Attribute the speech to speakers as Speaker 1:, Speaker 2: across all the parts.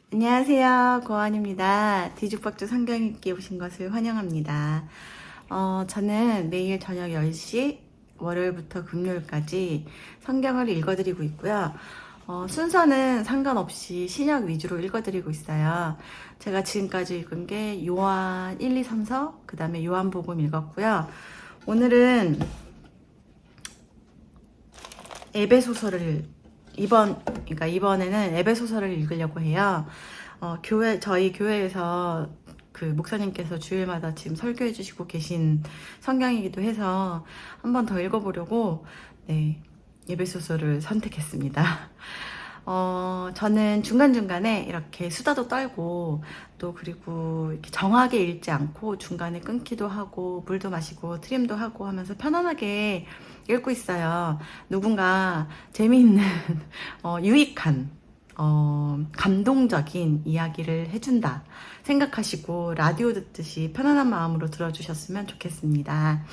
Speaker 1: 안녕하세요. 고원입니다. 뒤죽박죽 성경 읽기 오신 것을 환영합니다. 저는 매일 저녁 10시 월요일부터 금요일까지 성경을 읽어드리고 있고요. 순서는 상관없이 신약 위주로 읽어드리고 있어요. 제가 지금까지 읽은 게 요한 1, 2, 3, 4, 그 다음에 요한복음 읽었고요. 오늘은 에베소서를 그러니까 이번에는 에베소서를 읽으려고 해요. 저희 교회에서 그 목사님께서 주일마다 지금 설교해 주시고 계신 성경이기도 해서 한 번 더 읽어보려고, 네, 에베소서를 선택했습니다. 저는 중간중간에 이렇게 수다도 떨고, 또 그리고 이렇게 정하게 읽지 않고 중간에 끊기도 하고, 물도 마시고, 트림도 하고 하면서 편안하게 읽고 있어요. 누군가 재미있는, 유익한, 감동적인 이야기를 해준다 생각하시고 라디오 듣듯이 편안한 마음으로 들어주셨으면 좋겠습니다.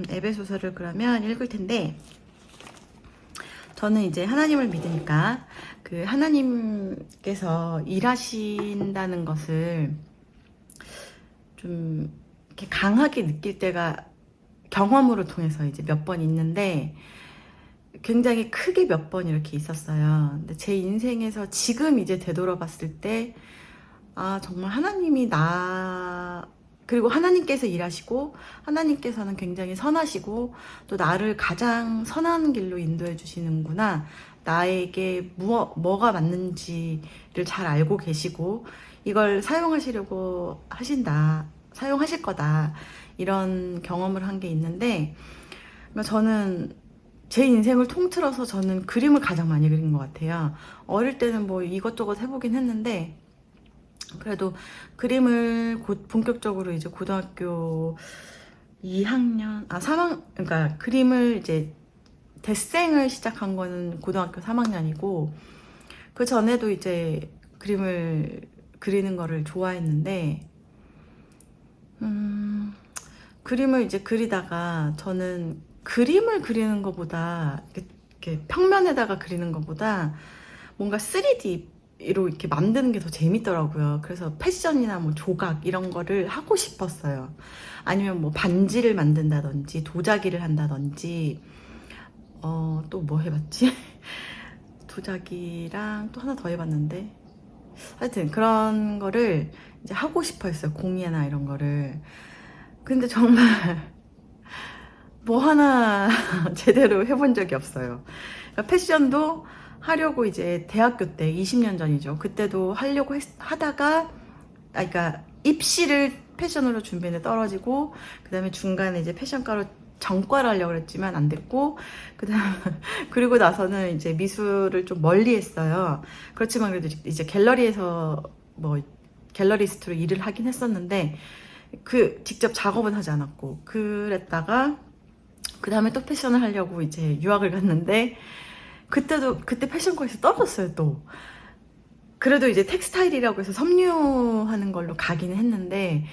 Speaker 1: 에베소서를 그러면 읽을 텐데, 저는 이제 하나님을 믿으니까 그 하나님께서 일하신다는 것을 좀 이렇게 강하게 느낄 때가 경험으로 통해서 이제 몇 번 있는데, 굉장히 크게 몇 번 이렇게 있었어요. 근데 제 인생에서 지금 이제 되돌아봤을 때, 정말 하나님이 그리고 하나님께서 일하시고, 하나님께서는 굉장히 선하시고, 또 나를 가장 선한 길로 인도해 주시는구나. 나에게 뭐가 맞는지를 잘 알고 계시고, 이걸 사용하시려고 사용하실 거다. 이런 경험을 한 게 있는데, 그러니까 저는 제 인생을 통틀어서 저는 그림을 가장 많이 그린 것 같아요. 어릴 때는 뭐 이것저것 해보긴 했는데, 그래도 그림을 본격적으로 이제 고등학교 2학년, 3학년, 그러니까 그림을 이제 데생을 시작한 거는 고등학교 3학년이고, 그 전에도 이제 그림을 그리는 거를 좋아했는데, 그림을 이제 그리다가 저는 그림을 그리는 것보다 이렇게 평면에다가 그리는 것보다 뭔가 3D로 이렇게 만드는 게 더 재밌더라고요. 그래서 패션이나 뭐 조각 이런 거를 하고 싶었어요. 아니면 뭐 반지를 만든다든지 도자기를 한다든지, 또 뭐 해봤지? 도자기랑 또 하나 더 해봤는데, 하여튼 그런 거를 이제 하고 싶어 했어요. 공예나 이런 거를. 근데 정말 뭐 하나 제대로 해본 적이 없어요. 그러니까 패션도 하려고 이제 대학교 때 20년 전이죠. 그때도 하려고 하다가, 그러니까 입시를 패션으로 준비했는데 떨어지고, 그 다음에 중간에 이제 패션과로 전과를 하려고 했지만 안 됐고, 그리고 나서는 이제 미술을 좀 멀리 했어요. 그렇지만 그래도 이제 갤러리에서 뭐 갤러리스트로 일을 하긴 했었는데, 직접 작업은 하지 않았고, 그랬다가 그 다음에 또 패션을 하려고 이제 유학을 갔는데, 그때 패션과에서 떨어졌어요. 또 그래도 이제 텍스타일이라고 해서 섬유하는 걸로 가긴 했는데,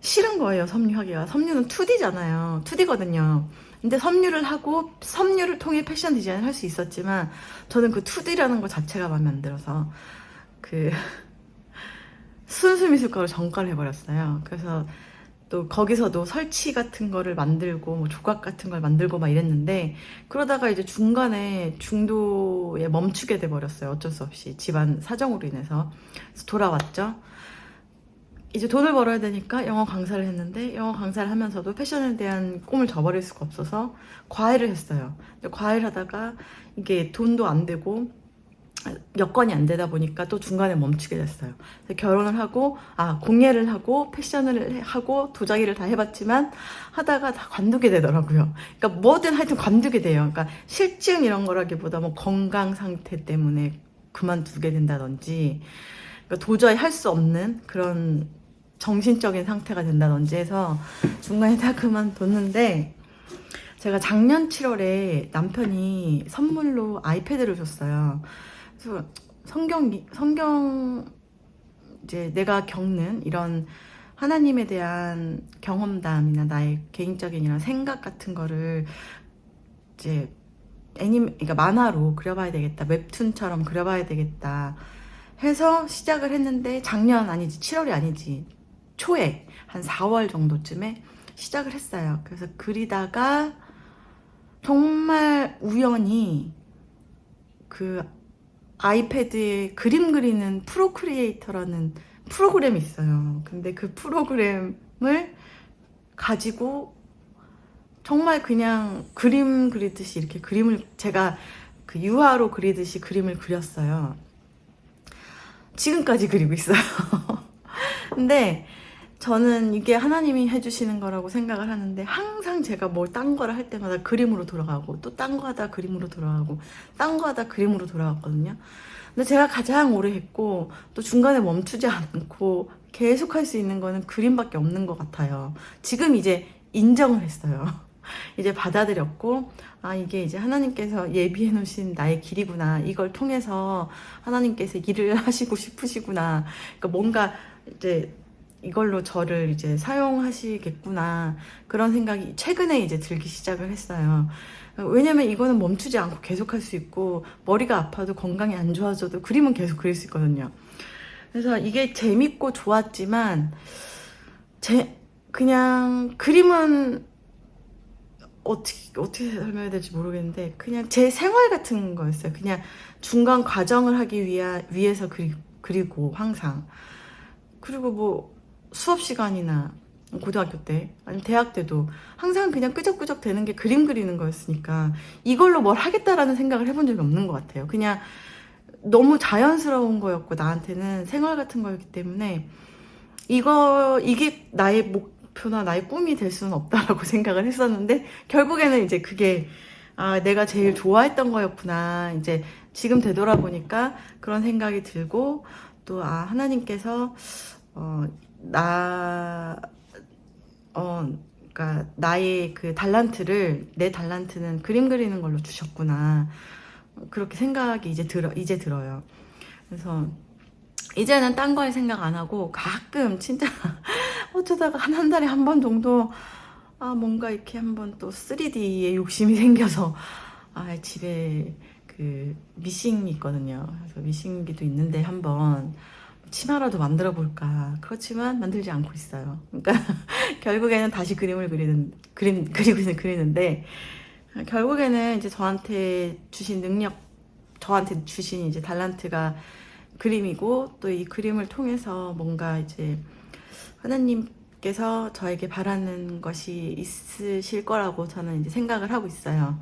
Speaker 1: 싫은 거예요. 섬유하기가. 섬유는 2D잖아요. 2D거든요. 근데 섬유를 통해 패션 디자인을 할 수 있었지만, 저는 그 2D라는 것 자체가 마음에 안 들어서 그 순수 미술과로 전과를 해버렸어요. 그래서 또 거기서도 설치 같은 거를 만들고 뭐 조각 같은 걸 만들고 막 이랬는데, 그러다가 이제 중간에 중도에 멈추게 돼 버렸어요. 어쩔 수 없이 집안 사정으로 인해서. 그래서 돌아왔죠. 이제 돈을 벌어야 되니까 영어 강사를 했는데, 영어 강사를 하면서도 패션에 대한 꿈을 저버릴 수가 없어서 과외를 했어요. 근데 과외를 하다가 이게 돈도 안 되고 여건이 안 되다 보니까 또 중간에 멈추게 됐어요. 그래서 결혼을 하고, 공예를 하고, 패션을 하고, 도자기를 다 해봤지만, 하다가 다 관두게 되더라고요. 그러니까 뭐든 하여튼 관두게 돼요. 그러니까 실증 이런 거라기보다 뭐 건강 상태 때문에 그만두게 된다든지, 그러니까 도저히 할 수 없는 그런 정신적인 상태가 된다든지 해서 중간에 다 그만뒀는데, 제가 작년 7월에 남편이 선물로 아이패드를 줬어요. 그래서 성경, 이제 내가 겪는 이런 하나님에 대한 경험담이나 나의 개인적인 이런 생각 같은 거를 이제 그러니까 만화로 그려봐야 되겠다, 웹툰처럼 그려봐야 되겠다 해서 시작을 했는데 작년 아니지 7월이 아니지 초에 한 4월 정도쯤에 시작을 했어요. 그래서 그리다가 정말 우연히 그 아이패드에 그림 그리는 프로크리에이터라는 프로그램이 있어요. 근데 그 프로그램을 가지고 정말 그냥 그림 그리듯이 이렇게 그림을 제가 그 유화로 그리듯이 그림을 그렸어요. 지금까지 그리고 있어요. 근데 저는 이게 하나님이 해주시는 거라고 생각을 하는데 항상 제가 뭘 딴 거를 할 때마다 그림으로 돌아가고 또 딴 거 하다 그림으로 돌아가고 딴 거 하다 그림으로 돌아갔거든요. 근데 제가 가장 오래 했고 또 중간에 멈추지 않고 계속 할 수 있는 거는 그림밖에 없는 것 같아요. 지금 이제 인정을 했어요. 이제 받아들였고 아 이게 이제 하나님께서 예비해 놓으신 나의 길이구나. 이걸 통해서 하나님께서 일을 하시고 싶으시구나. 그러니까 뭔가 이제 이걸로 저를 이제 사용하시겠구나. 그런 생각이 최근에 이제 들기 시작을 했어요. 왜냐면 이거는 멈추지 않고 계속 할 수 있고 머리가 아파도 건강이 안 좋아져도 그림은 계속 그릴 수 있거든요. 그래서 이게 재밌고 좋았지만 그냥 그림은 어떻게 설명해야 될지 모르겠는데 그냥 제 생활 같은 거였어요. 그냥 중간 과정을 하기 위해서 그리고 항상 그리고 뭐 수업 시간이나 고등학교 때 아니면 대학 때도 항상 그냥 끄적끄적 되는 게 그림 그리는 거였으니까 이걸로 뭘 하겠다라는 생각을 해본 적이 없는 것 같아요. 그냥 너무 자연스러운 거였고 나한테는 생활 같은 거였기 때문에 이게 나의 목표나 나의 꿈이 될 수는 없다라고 생각을 했었는데 결국에는 이제 그게 아 내가 제일 좋아했던 거였구나. 이제 지금 되돌아보니까 그런 생각이 들고 또 아 하나님께서 그러니까 나의 그 내 달란트는 그림 그리는 걸로 주셨구나. 그렇게 생각이 이제 들어요. 그래서 이제는 딴 거 할 생각 안 하고 가끔 진짜 어쩌다가 한 달에 한 번 정도 아 뭔가 이렇게 한번 또 3D에 욕심이 생겨서 아 집에 그 미싱이 있거든요. 그래서 미싱기도 있는데 한번 치마라도 만들어 볼까. 그렇지만 만들지 않고 있어요. 그러니까 결국에는 다시 그림을 그리는데 결국에는 이제 저한테 주신 저한테 주신 이제 달란트가 그림이고 또 이 그림을 통해서 뭔가 이제 하나님께서 저에게 바라는 것이 있으실 거라고 저는 이제 생각을 하고 있어요.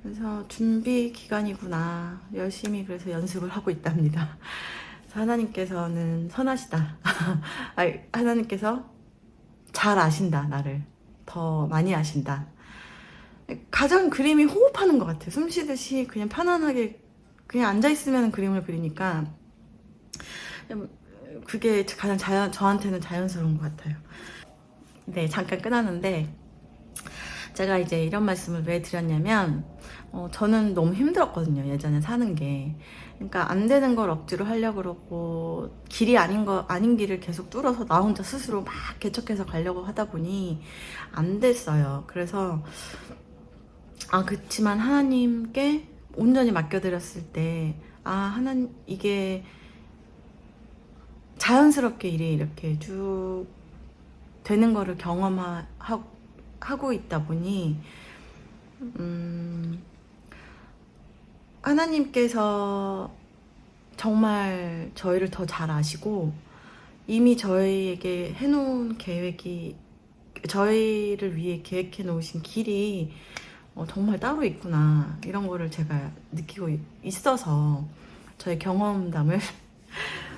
Speaker 1: 그래서 준비 기간이구나. 열심히 그래서 연습을 하고 있답니다. 하나님께서는 선하시다. 하나님께서 잘 아신다. 나를 더 많이 아신다. 가장 그림이 호흡하는 것 같아요. 숨 쉬듯이 그냥 편안하게 그냥 앉아있으면 그림을 그리니까 그게 가장 저한테는 자연스러운 것 같아요. 네, 잠깐 끊었는데 제가 이제 이런 말씀을 왜 드렸냐면 저는 너무 힘들었거든요. 예전에 사는 게. 그러니까 안 되는 걸 억지로 하려고 그러고 길이 아닌 길을 계속 뚫어서 나 혼자 스스로 막 개척해서 가려고 하다 보니 안 됐어요. 그래서 그치만 하나님께 온전히 맡겨드렸을 때 하나님 이게 자연스럽게 일이 이렇게 쭉 되는 거를 경험하고 있다 보니 하나님께서 정말 저희를 더 잘 아시고 이미 저희에게 해놓은 계획이 저희를 위해 계획해 놓으신 길이 정말 따로 있구나 이런 거를 제가 느끼고 있어서 저의 경험담을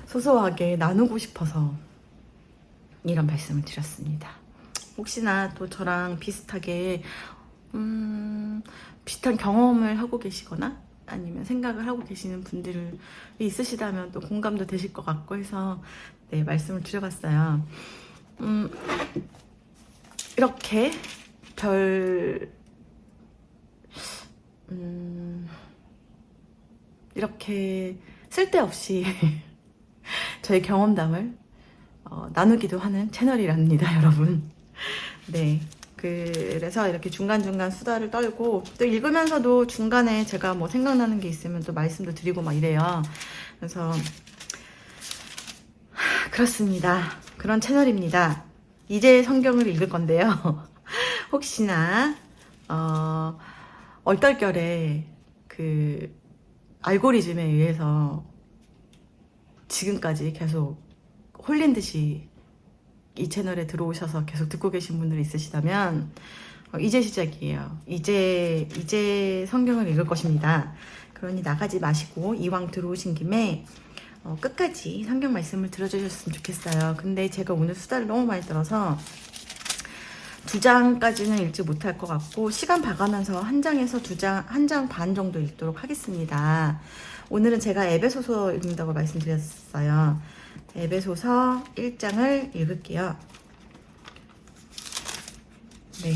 Speaker 1: 소소하게 나누고 싶어서 이런 말씀을 드렸습니다. 혹시나 또 저랑 비슷하게 비슷한 경험을 하고 계시거나 아니면 생각을 하고 계시는 분들이 있으시다면 또 공감도 되실 것 같고 해서 네, 말씀을 드려봤어요. 이렇게 이렇게 쓸데없이 저의 경험담을 나누기도 하는 채널이랍니다, 여러분. 네. 그래서 이렇게 중간중간 수다를 떨고 또 읽으면서도 중간에 제가 뭐 생각나는 게 있으면 또 말씀도 드리고 막 이래요. 그래서 그렇습니다. 그런 채널입니다. 이제 성경을 읽을 건데요. 혹시나 얼떨결에 그 알고리즘에 의해서 지금까지 계속 홀린 듯이 이 채널에 들어오셔서 계속 듣고 계신 분들이 있으시다면 이제 시작이에요. 이제 성경을 읽을 것입니다. 그러니 나가지 마시고 이왕 들어오신 김에 끝까지 성경 말씀을 들어주셨으면 좋겠어요. 근데 제가 오늘 수다를 너무 많이 떨어서 2장까지는 읽지 못할 것 같고 시간 봐가면서 한 장에서 1장 반 정도 읽도록 하겠습니다. 오늘은 제가 에베소서 읽는다고 말씀드렸어요. 에베소서 1장을 읽을게요. 네,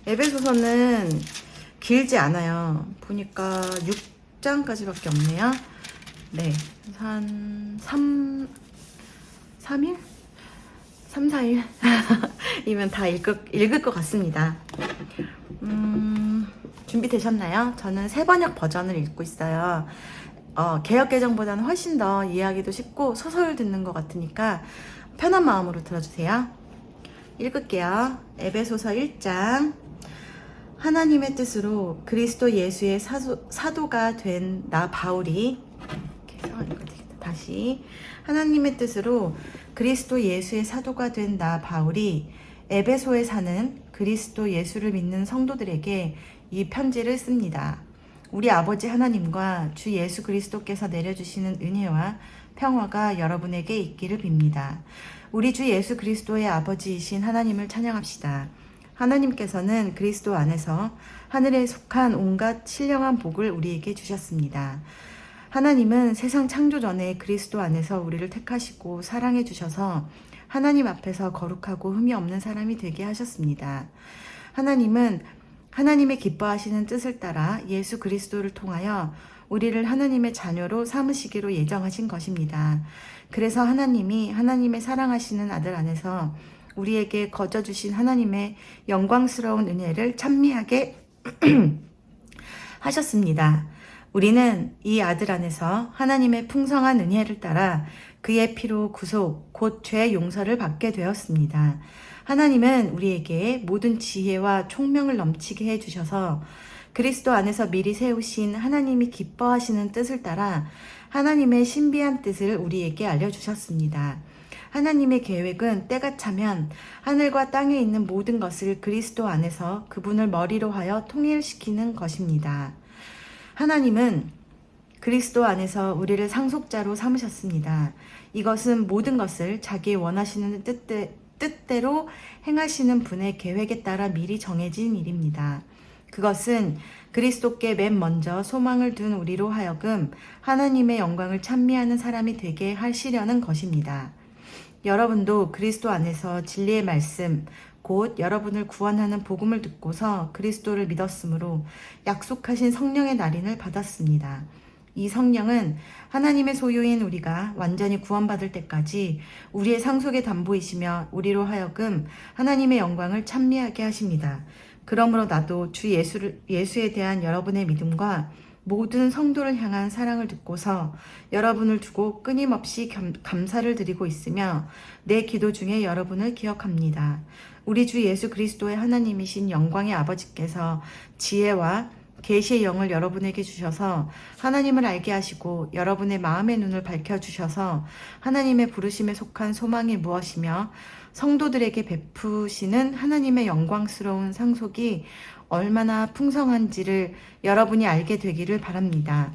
Speaker 1: 에베소서는 길지 않아요. 보니까 6장까지밖에 없네요. 네, 한 3일? 3, 4일? 이면 다 읽을 것 같습니다. 준비되셨나요? 저는 새번역 버전을 읽고 있어요. 개역개정보다는 훨씬 더 이해하기도 쉽고 소설 듣는 것 같으니까 편한 마음으로 들어주세요. 읽을게요. 에베소서 1장. 하나님의 뜻으로 그리스도 예수의 사도가 된 나 바울이, 다시 하나님의 뜻으로 그리스도 예수의 사도가 된 나 바울이 에베소에 사는 그리스도 예수를 믿는 성도들에게 이 편지를 씁니다. 우리 아버지 하나님과 주 예수 그리스도께서 내려주시는 은혜와 평화가 여러분에게 있기를 빕니다. 우리 주 예수 그리스도의 아버지이신 하나님을 찬양합시다. 하나님께서는 그리스도 안에서 하늘에 속한 온갖 신령한 복을 우리에게 주셨습니다. 하나님은 세상 창조 전에 그리스도 안에서 우리를 택하시고 사랑해 주셔서 하나님 앞에서 거룩하고 흠이 없는 사람이 되게 하셨습니다. 하나님은 하나님의 기뻐하시는 뜻을 따라 예수 그리스도를 통하여 우리를 하나님의 자녀로 삼으시기로 예정하신 것입니다. 그래서 하나님이 하나님의 사랑하시는 아들 안에서 우리에게 거저 주신 하나님의 영광스러운 은혜를 찬미하게 하셨습니다. 우리는 이 아들 안에서 하나님의 풍성한 은혜를 따라 그의 피로 구속, 곧 죄 용서를 받게 되었습니다. 하나님은 우리에게 모든 지혜와 총명을 넘치게 해주셔서 그리스도 안에서 미리 세우신 하나님이 기뻐하시는 뜻을 따라 하나님의 신비한 뜻을 우리에게 알려주셨습니다. 하나님의 계획은 때가 차면 하늘과 땅에 있는 모든 것을 그리스도 안에서 그분을 머리로 하여 통일시키는 것입니다. 하나님은 그리스도 안에서 우리를 상속자로 삼으셨습니다. 이것은 모든 것을 자기 원하시는 뜻대로 행하시는 분의 계획에 따라 미리 정해진 일입니다. 그것은 그리스도께 맨 먼저 소망을 둔 우리로 하여금 하나님의 영광을 찬미하는 사람이 되게 하시려는 것입니다. 여러분도 그리스도 안에서 진리의 말씀, 곧 여러분을 구원하는 복음을 듣고서 그리스도를 믿었으므로 약속하신 성령의 날인을 받았습니다. 이 성령은 하나님의 소유인 우리가 완전히 구원받을 때까지 우리의 상속의 담보이시며 우리로 하여금 하나님의 영광을 찬미하게 하십니다. 그러므로 나도 주 예수에 대한 여러분의 믿음과 모든 성도를 향한 사랑을 듣고서 여러분을 두고 끊임없이 감사를 드리고 있으며 내 기도 중에 여러분을 기억합니다. 우리 주 예수 그리스도의 하나님이신 영광의 아버지께서 지혜와 계시의 영을 여러분에게 주셔서 하나님을 알게 하시고 여러분의 마음의 눈을 밝혀주셔서 하나님의 부르심에 속한 소망이 무엇이며 성도들에게 베푸시는 하나님의 영광스러운 상속이 얼마나 풍성한지를 여러분이 알게 되기를 바랍니다.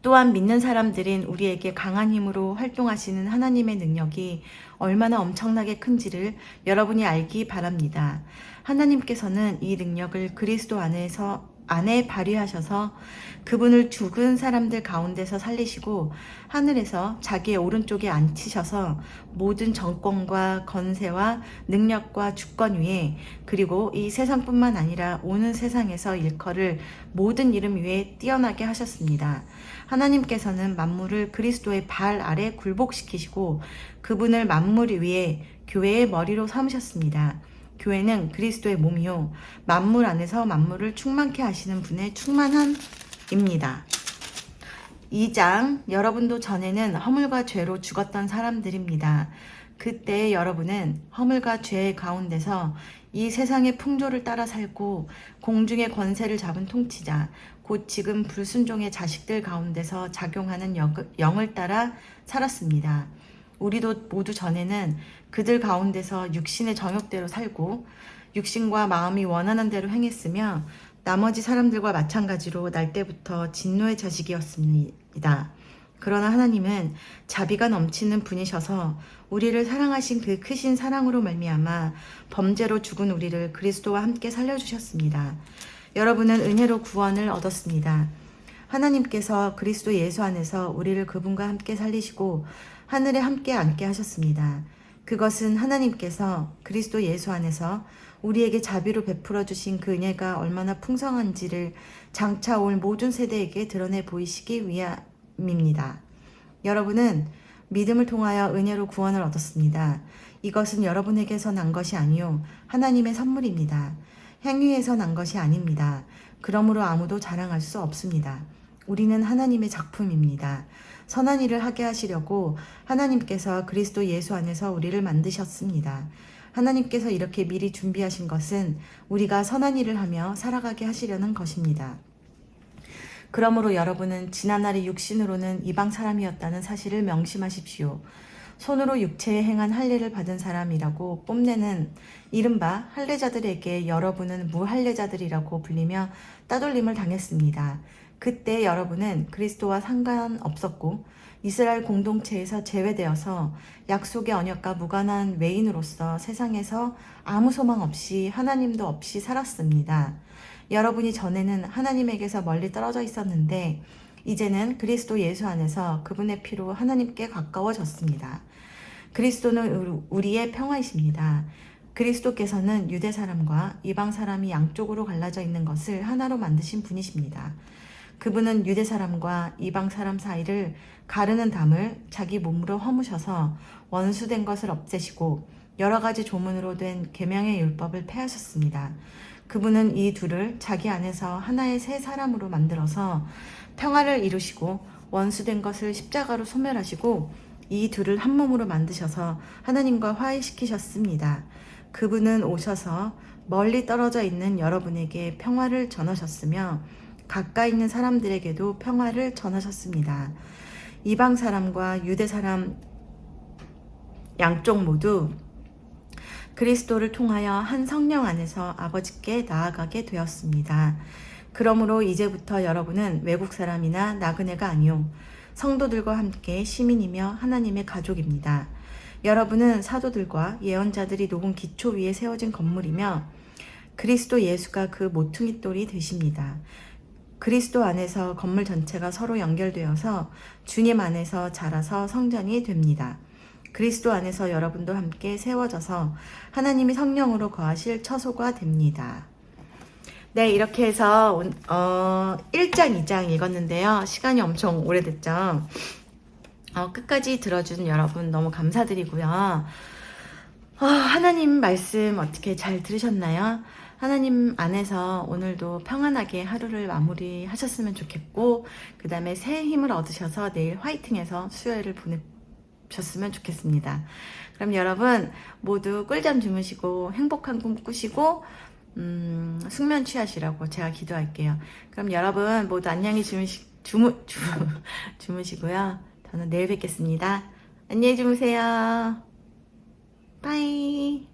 Speaker 1: 또한 믿는 사람들인 우리에게 강한 힘으로 활동하시는 하나님의 능력이 얼마나 엄청나게 큰지를 여러분이 알기 바랍니다. 하나님께서는 이 능력을 그리스도 안에 발휘하셔서 그분을 죽은 사람들 가운데서 살리시고 하늘에서 자기의 오른쪽에 앉히셔서 모든 정권과 건세와 능력과 주권 위에 그리고 이 세상뿐만 아니라 오는 세상에서 일컬을 모든 이름 위에 뛰어나게 하셨습니다. 하나님께서는 만물을 그리스도의 발 아래 굴복시키시고 그분을 만물 위에 교회의 머리로 삼으셨습니다. 교회는 그리스도의 몸이요 만물 안에서 만물을 충만케 하시는 분의 충만함입니다. 2장, 여러분도 전에는 허물과 죄로 죽었던 사람들입니다. 그때 여러분은 허물과 죄의 가운데서 이 세상의 풍조를 따라 살고 공중의 권세를 잡은 통치자, 곧 지금 불순종의 자식들 가운데서 작용하는 영을 따라 살았습니다. 우리도 모두 전에는 그들 가운데서 육신의 정욕대로 살고 육신과 마음이 원하는 대로 행했으며 나머지 사람들과 마찬가지로 날 때부터 진노의 자식이었습니다. 그러나 하나님은 자비가 넘치는 분이셔서 우리를 사랑하신 그 크신 사랑으로 말미암아 범죄로 죽은 우리를 그리스도와 함께 살려주셨습니다. 여러분은 은혜로 구원을 얻었습니다. 하나님께서 그리스도 예수 안에서 우리를 그분과 함께 살리시고 하늘에 함께 앉게 하셨습니다. 그것은 하나님께서 그리스도 예수 안에서 우리에게 자비로 베풀어 주신 그 은혜가 얼마나 풍성한지를 장차 올 모든 세대에게 드러내 보이시기 위함입니다. 여러분은 믿음을 통하여 은혜로 구원을 얻었습니다. 이것은 여러분에게서 난 것이 아니요 하나님의 선물입니다. 행위에서 난 것이 아닙니다. 그러므로 아무도 자랑할 수 없습니다. 우리는 하나님의 작품입니다. 선한 일을 하게 하시려고 하나님께서 그리스도 예수 안에서 우리를 만드셨습니다. 하나님께서 이렇게 미리 준비하신 것은 우리가 선한 일을 하며 살아가게 하시려는 것입니다. 그러므로 여러분은 지난날의 육신으로는 이방 사람이었다는 사실을 명심하십시오. 손으로 육체에 행한 할례를 받은 사람이라고 뽐내는 이른바 할례자들에게 여러분은 무할례자들이라고 불리며 따돌림을 당했습니다. 그때 여러분은 그리스도와 상관없었고 이스라엘 공동체에서 제외되어서 약속의 언약과 무관한 외인으로서 세상에서 아무 소망 없이 하나님도 없이 살았습니다. 여러분이 전에는 하나님에게서 멀리 떨어져 있었는데 이제는 그리스도 예수 안에서 그분의 피로 하나님께 가까워졌습니다. 그리스도는 우리의 평화이십니다. 그리스도께서는 유대 사람과 이방 사람이 양쪽으로 갈라져 있는 것을 하나로 만드신 분이십니다. 그분은 유대 사람과 이방 사람 사이를 가르는 담을 자기 몸으로 허무셔서 원수된 것을 없애시고 여러 가지 조문으로 된 계명의 율법을 폐하셨습니다. 그분은 이 둘을 자기 안에서 하나의 새 사람으로 만들어서 평화를 이루시고 원수된 것을 십자가로 소멸하시고 이 둘을 한 몸으로 만드셔서 하나님과 화해시키셨습니다. 그분은 오셔서 멀리 떨어져 있는 여러분에게 평화를 전하셨으며 가까이 있는 사람들에게도 평화를 전하셨습니다. 이방 사람과 유대 사람 양쪽 모두 그리스도를 통하여 한 성령 안에서 아버지께 나아가게 되었습니다. 그러므로 이제부터 여러분은 외국 사람이나 나그네가 아니요 성도들과 함께 시민이며 하나님의 가족입니다. 여러분은 사도들과 예언자들이 녹은 기초 위에 세워진 건물이며 그리스도 예수가 그 모퉁이 돌이 되십니다. 그리스도 안에서 건물 전체가 서로 연결되어서 주님 안에서 자라서 성전이 됩니다. 그리스도 안에서 여러분도 함께 세워져서 하나님이 성령으로 거하실 처소가 됩니다. 네, 이렇게 해서 1장, 2장 읽었는데요. 시간이 엄청 오래됐죠. 끝까지 들어준 여러분 너무 감사드리고요. 하나님 말씀 어떻게 잘 들으셨나요? 하나님 안에서 오늘도 평안하게 하루를 마무리하셨으면 좋겠고 그 다음에 새 힘을 얻으셔서 내일 화이팅해서 수요일을 보내셨으면 좋겠습니다. 그럼 여러분 모두 꿀잠 주무시고 행복한 꿈 꾸시고 숙면 취하시라고 제가 기도할게요. 그럼 여러분 모두 안녕히 주무시고요. 저는 내일 뵙겠습니다. 안녕히 주무세요. 빠이.